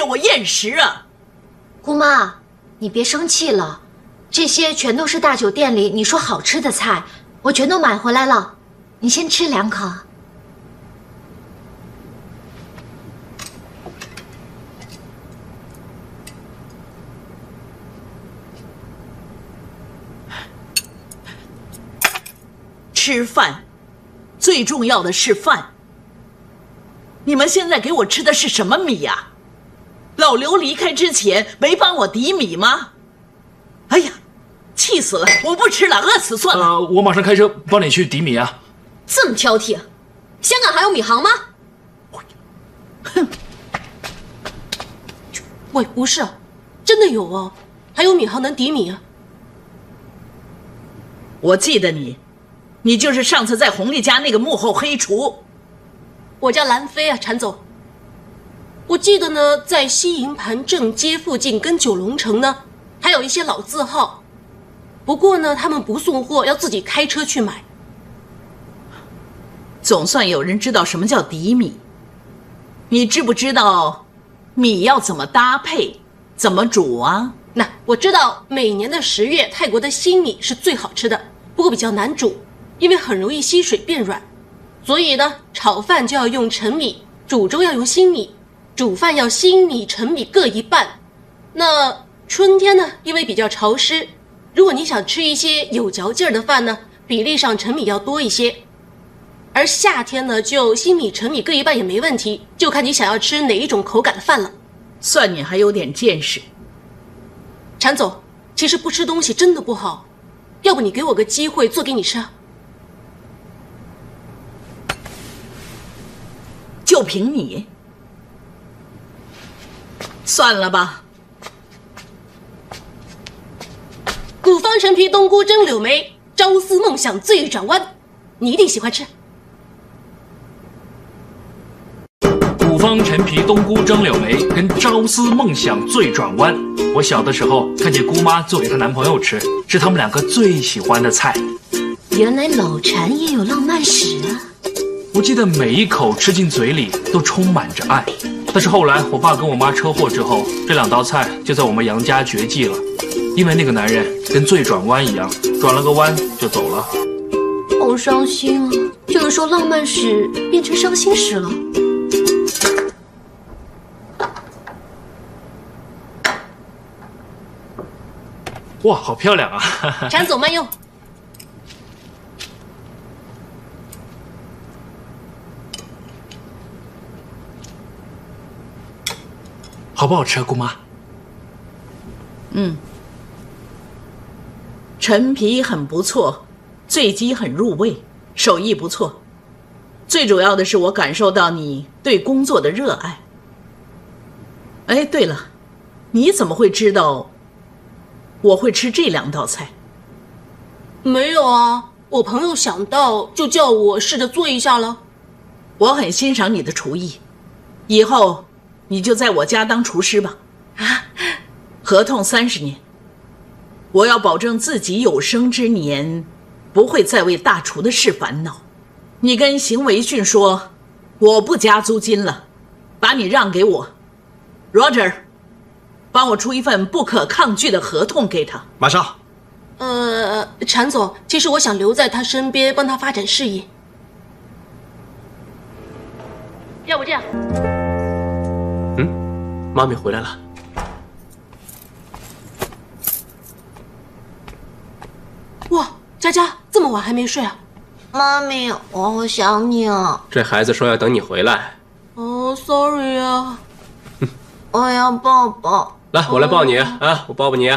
我厌食啊！姑妈，你别生气了，这些全都是大酒店里你说好吃的菜，我全都买回来了，你先吃2口。吃饭，最重要的是饭。你们现在给我吃的是什么米呀？老刘离开之前没帮我抵米吗？哎呀，气死了！我不吃了，饿死算了。我马上开车帮你去抵米啊。这么挑剔，香港还有米行吗？哼！喂，不是，真的有哦，还有米行能抵米啊。我记得你就是上次在红丽家那个幕后黑厨。我叫兰飞啊，陈总。我记得呢，在西营盘正街附近跟九龙城呢，还有一些老字号。不过呢，他们不送货，要自己开车去买。总算有人知道什么叫抵米。你知不知道米要怎么搭配，怎么煮啊？那我知道，每年的10月，泰国的新米是最好吃的，不过比较难煮，因为很容易吸水变软。所以呢，炒饭就要用陈米，煮粥要用新米，煮饭要新米、陈米各一半。那春天呢，因为比较潮湿，如果你想吃一些有嚼劲儿的饭呢，比例上陈米要多一些。而夏天呢，就新米、陈米各一半也没问题，就看你想要吃哪一种口感的饭了。算你还有点见识。陈总，其实不吃东西真的不好，要不你给我个机会做给你吃啊？就凭你，算了吧。古方陈皮冬菇蒸柳梅，朝思梦想醉转弯，你一定喜欢吃。古方陈皮冬菇蒸柳梅跟朝思梦想醉转弯，我小的时候看见姑妈做给她男朋友吃，是他们2个最喜欢的菜。原来老禅也有浪漫史啊！我记得每一口吃进嘴里都充满着爱，但是后来我爸跟我妈车祸之后，这2道菜就在我们杨家绝迹了，因为那个男人跟醉转弯一样，转了个弯就走了。好伤心啊！这个时候浪漫史变成伤心史了。哇，好漂亮啊！陈总慢用。好不好吃啊，姑妈？陈皮很不错，醉鸡很入味，手艺不错。最主要的是我感受到你对工作的热爱。哎，对了，你怎么会知道我会吃这2道菜？没有啊，我朋友想到就叫我试着做一下了。我很欣赏你的厨艺，以后你就在我家当厨师吧。合同30年，我要保证自己有生之年不会再为大厨的事烦恼。你跟邢维训说，我不加租金了，把你让给我。Roger， 帮我出一份不可抗拒的合同给他。马上。陈总，其实我想留在他身边，帮他发展事业。要不这样？妈咪回来了。哇，佳佳这么晚还没睡啊？妈咪，我好想你啊！这孩子说要等你回来。哦 ，sorry 啊。我要抱抱。来，我来抱你啊！我抱抱你。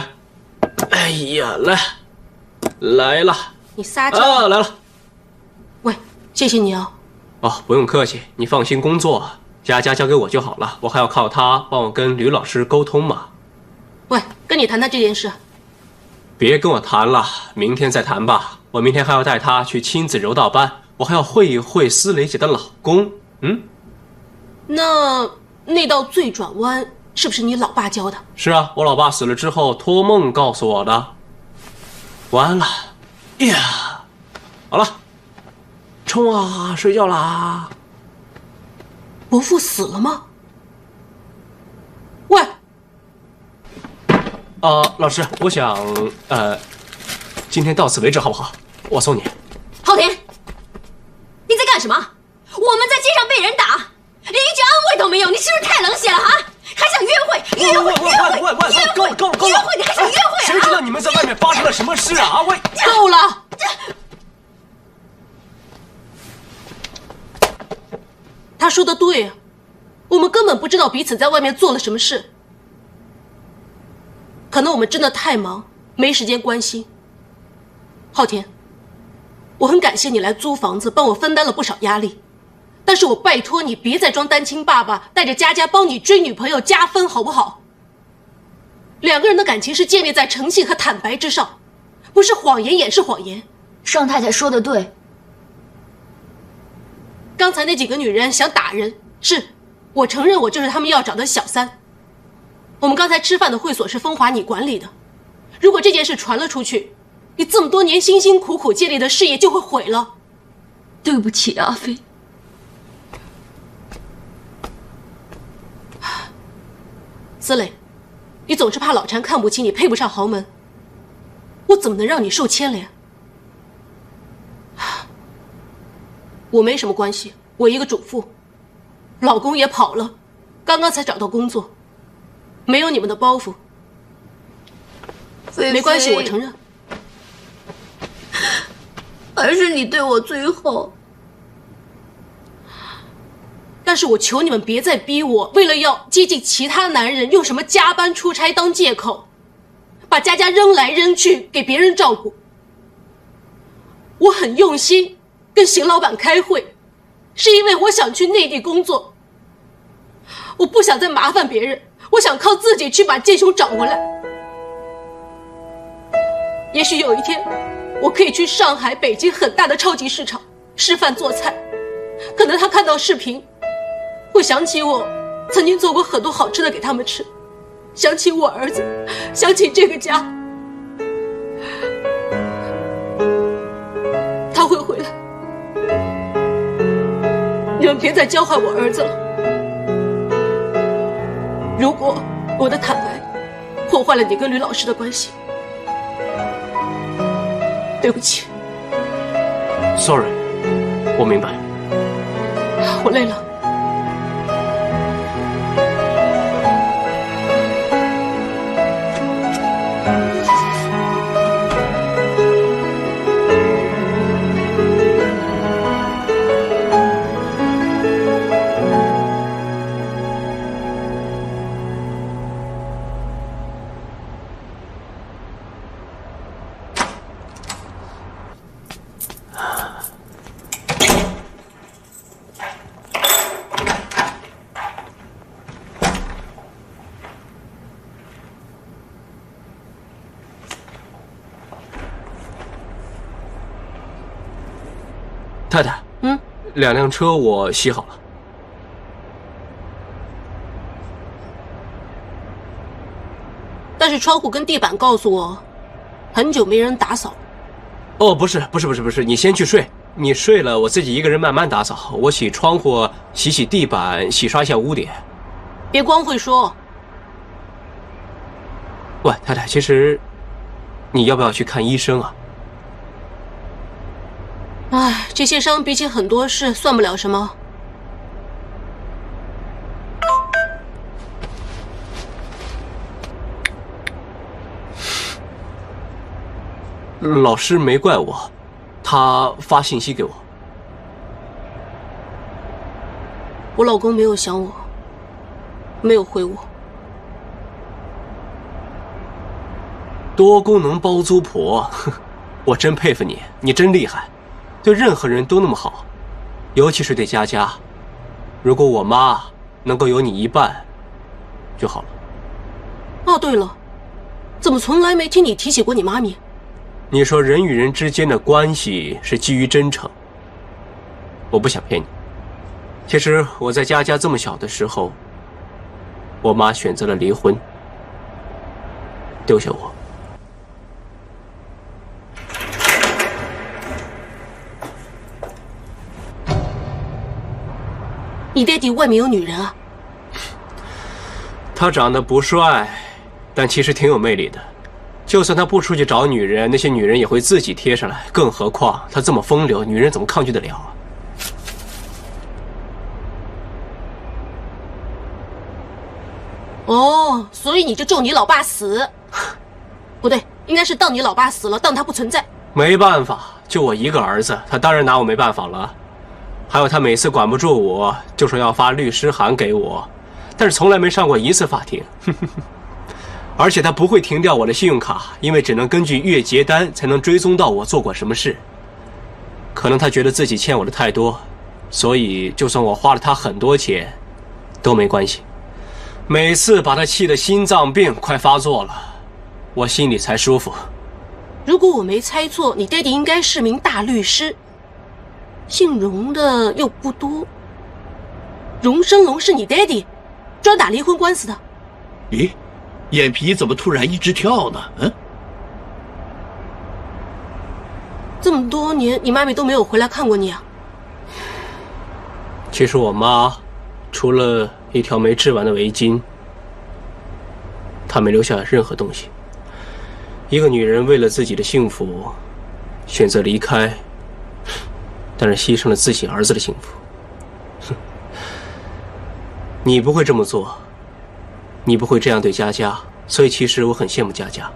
哎呀，来了。你撒娇啊，来了。喂，谢谢你啊。哦，不用客气，你放心工作，佳佳交给我就好了，我还要靠她帮我跟吕老师沟通嘛。喂，跟你谈谈这件事。别跟我谈了，明天再谈吧。我明天还要带她去亲子柔道班，我还要会一会思蕾姐的老公。那道醉转弯是不是你老爸教的？是啊，我老爸死了之后托梦告诉我的。完了，呀，好了，冲啊，睡觉啦。伯父死了吗？老师，我想今天到此为止好不好？我送你。昊天，你在干什么？我们在街上被人打，连一句安慰都没有，你是不是太冷血了啊？还想约会？约会！够了！约会你还想约会啊？谁知道你们在外面发生了什么事啊？喂，够了！他说的对啊，我们根本不知道彼此在外面做了什么事。可能我们真的太忙，没时间关心。昊天，我很感谢你来租房子，帮我分担了不少压力。但是我拜托你别再装单亲爸爸，带着佳佳帮你追女朋友加分，好不好？两个人的感情是建立在诚信和坦白之上，不是谎言掩饰谎言。尚太太说的对，刚才那几个女人想打人，是我承认我就是他们要找的小三。我们刚才吃饭的会所是风华你管理的，如果这件事传了出去，你这么多年辛辛苦苦建立的事业就会毁了。对不起，阿飞。思蕾，你总是怕老陈看不起你，配不上豪门，我怎么能让你受牵连？我没什么关系，我一个主妇，老公也跑了，刚刚才找到工作，没有你们的包袱。菲菲，没关系，我承认。还是你对我最好。但是我求你们别再逼我，为了要接近其他男人，用什么加班出差当借口，把佳佳扔来扔去给别人照顾。我很用心跟邢老板开会，是因为我想去内地工作，我不想再麻烦别人，我想靠自己去把建雄找回来。也许有一天我可以去上海、北京很大的超级市场示范做菜，可能他看到视频会想起我曾经做过很多好吃的给他们吃，想起我儿子，想起这个家，他会回来。你们别再教坏我儿子了。如果我的坦白破坏了你跟吕老师的关系，对不起。 Sorry， 我明白。我累了。太太，2辆车我洗好了。但是窗户跟地板告诉我，很久没人打扫。哦，不是，你先去睡。你睡了，我自己一个人慢慢打扫。我洗窗户、洗地板、洗刷一下屋顶。别光会说。喂，太太，其实你要不要去看医生啊？ 唉，这些伤比起很多事算不了什么。老师没怪我，他发信息给我。我老公没有想我，没有回我。多功能包租婆，哼，我真佩服你，你真厉害。 对任何人都那么好，尤其是对佳佳。如果我妈能够有你一半，就好了。哦，对了，怎么从来没听你提起过你妈咪？你说人与人之间的关系是基于真诚，我不想骗你。其实我在佳佳这么小的时候，我妈选择了离婚，丢下我。 你爹地外面有女人啊？他长得不帅，但其实挺有魅力的。就算他不出去找女人，那些女人也会自己贴上来。更何况他这么风流，女人怎么抗拒得了啊？哦，所以你就咒你老爸死？不对，应该是当你老爸死了，当他不存在。没办法，就我一个儿子，他当然拿我没办法了。还有他每次管不住我，就说要发律师函给我，但是从来没上过一次法庭。而且他不会停掉我的信用卡，因为只能根据月结单才能追踪到我做过什么事。可能他觉得自己欠我的太多，所以就算我花了他很多钱，都没关系。每次把他气得心脏病快发作了，我心里才舒服。如果我没猜错，你爹地应该是名大律师，姓荣的又不多。荣生龙是你爹地，专打离婚官司的。咦，眼皮怎么突然一直跳呢？这么多年，你妈咪都没有回来看过你啊？其实我妈，除了一条没织完的围巾，她没留下任何东西。一个女人为了自己的幸福，选择离开，但是牺牲了自己儿子的幸福。你不会这么做，你不会这样对佳佳，所以其实我很羡慕佳佳。